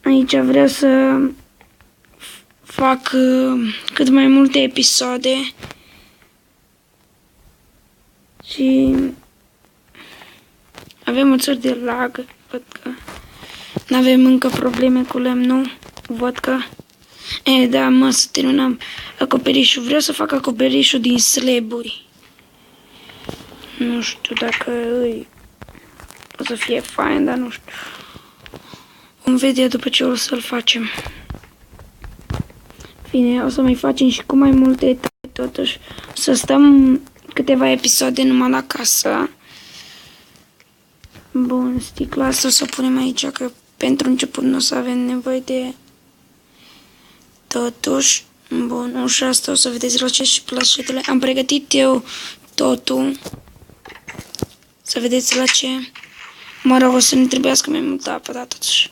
Aici vreau să fac cât mai multe episoade și avem o țări de lag, văd că nu avem încă probleme cu lemnul, văd că da, mă, să terminăm acoperișul, vreau să fac acoperișul din slaburi. Nu știu dacă o să fie fain, dar nu știu. Vom vedea după ce o să-l facem. Bine, o să mai facem și cu mai multe etape, totuși. O să stăm câteva episoade numai la casă. Bun, sticla asta o să o punem aici, că pentru început nu o să avem nevoie de... Totuși, bun, ușa asta o să vedeți la ce și plașetele. Am pregătit eu totul. Să vedeți la ce. Mă rog, o să ne trebuiască mai multă apă, dar totuși.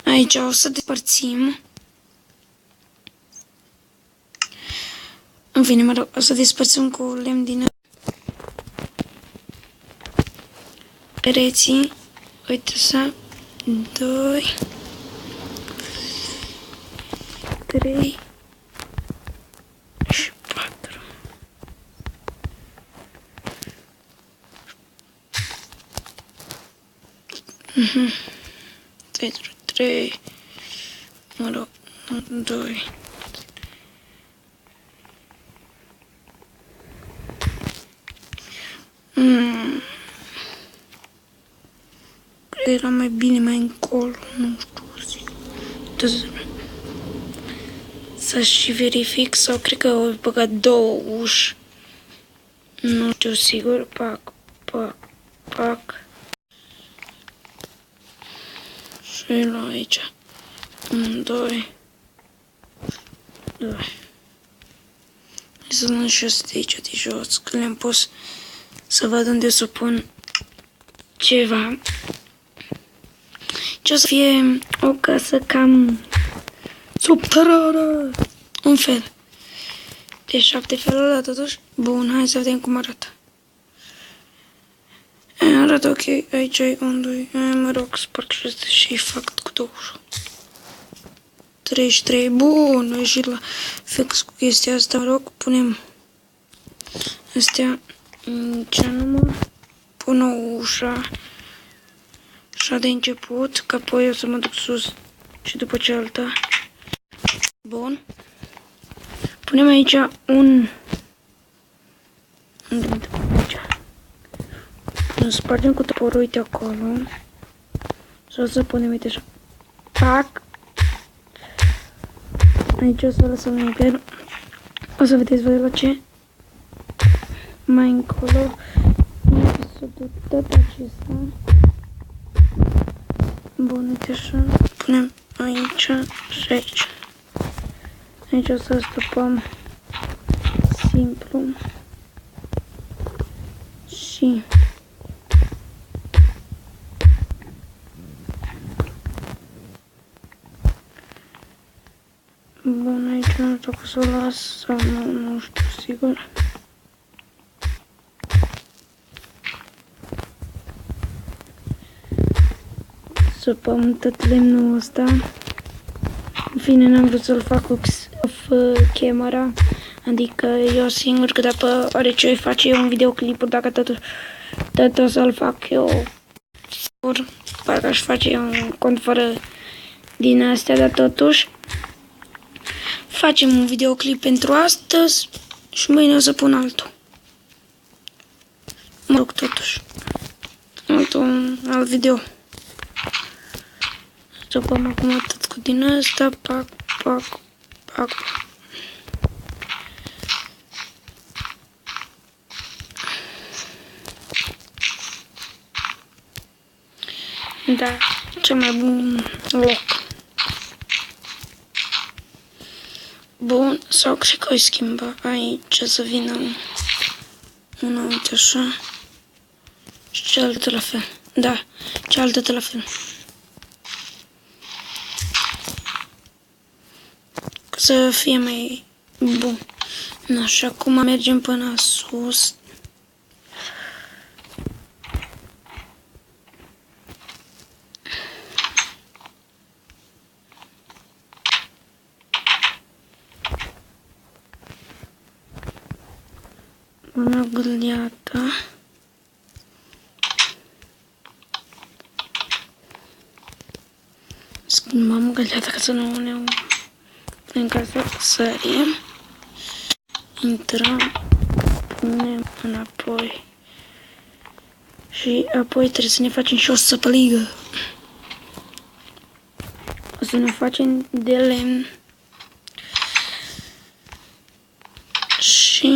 Aici o să despărțim. În fine, mă rog, o să despărțim cu lemn din pereții. Uite așa. 2 3 și 4. Pentru 3, mă rog, 2. Cred că era mai bine mai încolo, nu știu. Să și verific sau cred că au băgat 2 uși. Nu știu sigur. Pac, pac, pac. Și la aici. 1, 2. 2. Hai să luăm și ăsta de aici de jos, că le-am pus să văd unde o să pun ceva. Ce o să fie o casă cam subterrană, un fel. De 7 feluri, dar totuși. Bun, hai să vedem cum arată. Arată ok, aici e 1, 2, mă rog, sparg și ăsta și fac cu 2 ușa. 33, bun, a ieșit la fix cu chestia asta, mă rog, punem astea, ce număr, pun o ușa, așa de început, că apoi o să mă duc sus și după cealaltă. Bun. Punem aici un... Aici. Îl spargem cu toporul, uite acolo. Și o să punem, uite așa. Pac. Aici o să lăsăm liber. O să vedeți voi la ce. Mai încolo. Să duc tot acesta. Bun, uite așa. Punem aici și aici. Aici o să stupăm simplu și bun, aici nu știu că să o las sau nu știu sigur. Săpăm tot lemnul ăsta. În fine, n-am vrut să-l fac off camera, adică eu singur, că dacă are ce face eu un videoclipuri, dacă tot o să-l fac eu singur, parcă aș face eu un cont fără din astea, dar totuși facem un videoclip pentru astăzi și mâine o să pun altul. Mă rog, totuși, alt video. Stopăm acum atât cu din asta, pac, pac, pac. Da, cel mai bun loc. Bun, sau cred că o schimba aici să vină una, uite așa. Și cealaltă la fel. Da, cealaltă la fel. Să fie mai bun. Așa, acum mergem până sus. Una gâliată. Schimbăm gâliata ca să nu ne în casă, sărim. Intrăm, punem înapoi. Și apoi trebuie să ne facem și o săpăligă. O să ne facem de lemn. Și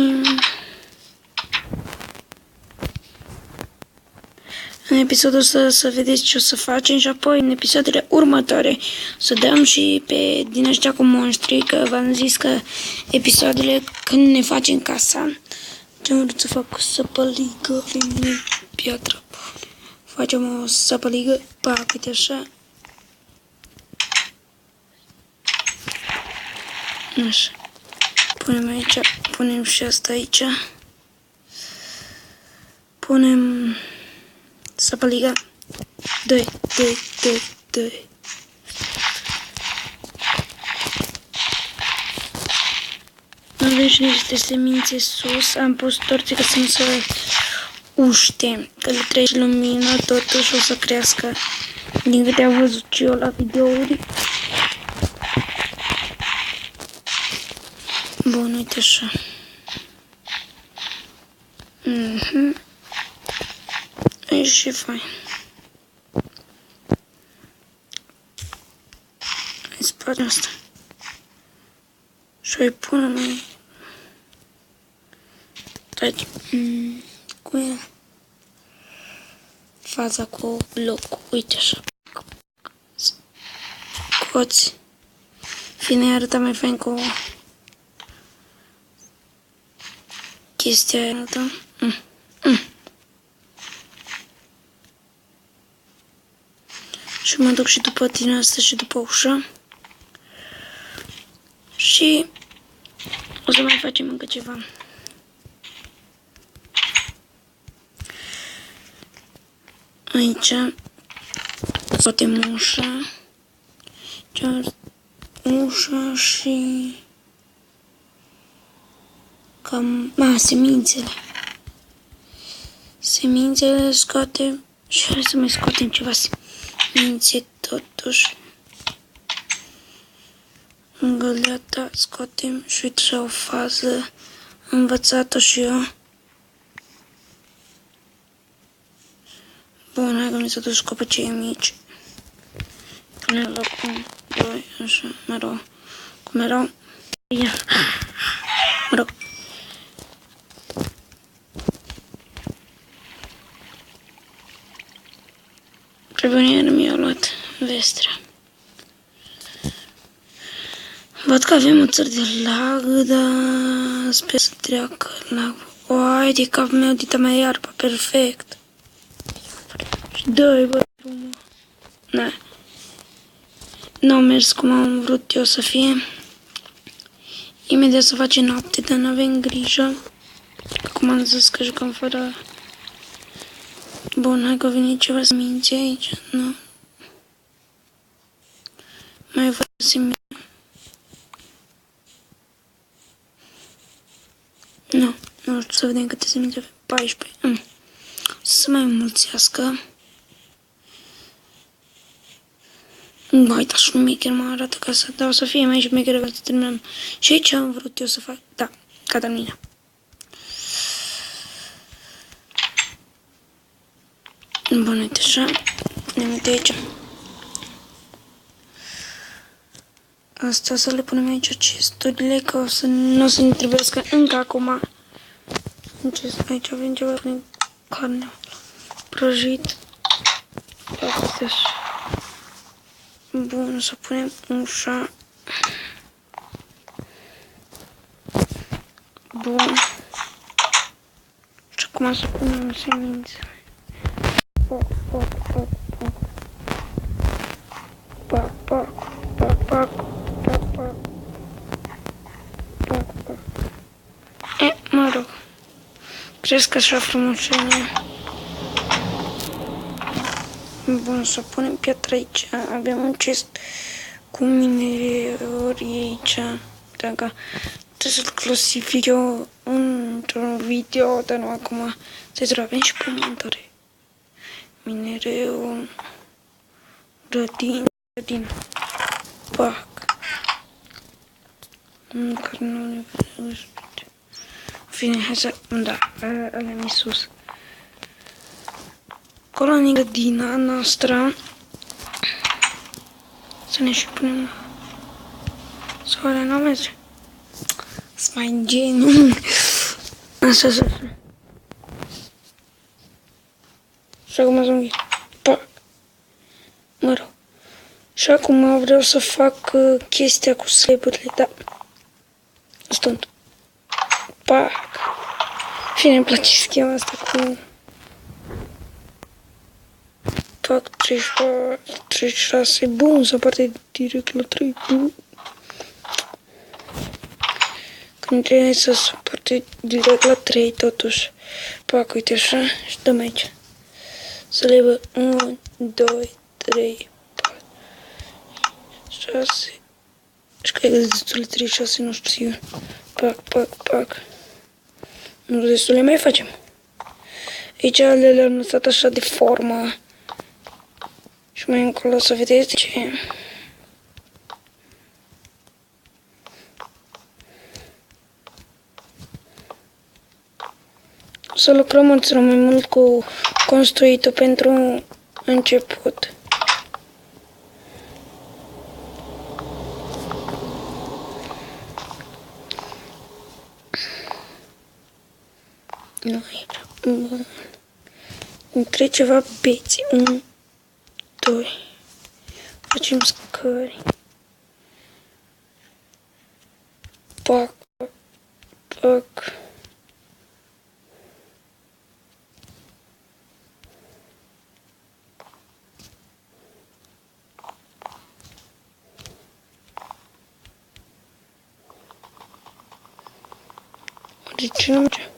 în episodul ăsta să vedeți ce o să facem și apoi în episoadele următoare să dăm și pe din ăștia cu monștri, că v-am zis că episoadele când ne facem casa. Ce-am vrut să fac o săpăligă, vine piatră. Facem o săpăligă, pac, uite așa. Așa. Punem aici, punem și asta aici. Punem săpăliga. 2. Avem și niște semințe sus. Am pus torțe ca să nu se uște. Că le trece lumină, totuși o să crească. Din câte am văzut și eu la videouri. Bun, uite așa. E și fain. Îi spargem asta. Și o-i punem mai... Trage. Cu ea. Fața cu blocul. Uite așa. Scoți. Fine, arăta mai fain cu... chestia aia, da? Și mă duc și după tine asta și după ușa. Și o să mai facem încă ceva. Aici scoatem ușa. Ușa și... cam... semințele. Semințele scoatem și hai să mai scoatem ceva semințe totuși. În găleata scoatem și uite așa o fază învățat-o și eu. Bun, hai că mi s-a dus copăcei mici. Punem la cum 2, așa, mă rog. Cum erau? Ia. Mă rog. Prebunier mi-a luat vestra. Văd că avem o țări de lag, dar sper să treacă lagul. Oai, de capul meu, dita mea iarba, perfect. Și dă-i, bă, frumos. Na. Nu au mers cum am vrut eu să fie. Imediat să face noapte, dar n-avem grijă. Acum am zis că jucăm fără... Bun, hai că a venit ceva semințe aici, nu? Mai văd semințe. Nu știu să vedem câte semințe avem. 14. Să mai înmulțească. Uite, șmecher mă arată casa. Da, o să fie mai șmecheră ca să terminăm. Și ce am vrut eu să fac? Da, gata mine. Bun, uite așa. Punem uite aici. Asta să le punem aici cesturile, că o să nu o să ne trebuiască încă acum. Aici avem ceva prin carne prăjit. Asta așa. Bun, o să punem ușa. Bun. Și acum să punem semințe. Mă rog. Cresc așa frumușenie. Bun, să punem piatră aici. Avem un chest cu minereuri aici. Dacă Trebuie să-l clasific eu într-un video, dar nu acum. Să avem și pământare. Minereu, grădin, pac. Care nu ne vedem. Fine, hai să... Da, ăla-mi sus. Acolo în grădina noastră. Să ne și punem... Sau ăla nu merge. Să mai genul. Așa. Și acum să înghit. Pac. Mă rog. Și acum vreau să fac chestia cu slab-urile, da. Stunt. Pac. Și ne place schema asta cu... Fac 36, bun, să parte direct la 3, bun. Când trebuie să se parte direct la 3, totuși. Pac, uite așa, și dăm aici. Să le văd 1, 2, 3, 4, 6. Și cred că destule 36, nu știu. Pac. Nu destule mai facem. Aici le-am lăsat așa de formă. Și mai încolo să vedeți ce... O să lucrăm mai mult cu construitul pentru început. Nu aici. Bun. Între ceva beți. 1, 2. Facem scări. Pac. De ce nu merge?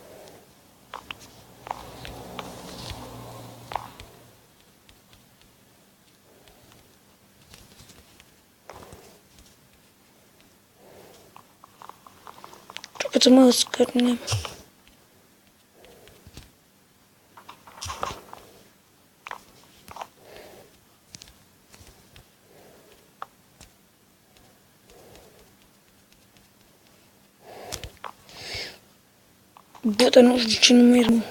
Trebuie să mă scărnem. Bă, dar nu știu de ce nu merg.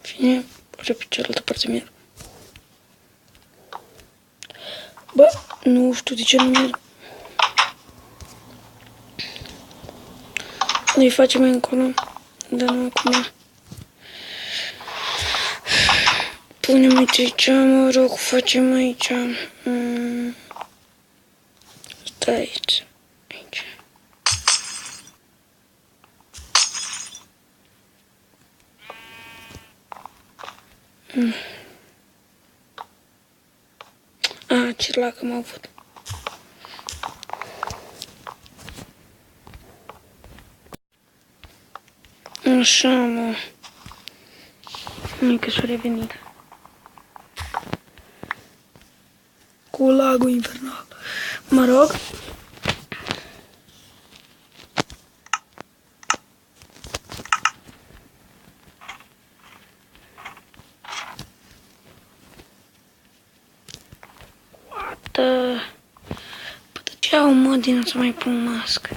Fine, poate pe cealaltă parte merg. Bă, nu știu de ce nu merg. Noi facem mai încolo, dar nu acum. Punem aici, mă rog, facem aici. Stai aici. Ce lac am avut. Așa, mă. Mică și-a revenit. Cu lagul infernal. Mă rog. What the... Păi de ce au, mă, din să mai pun mască?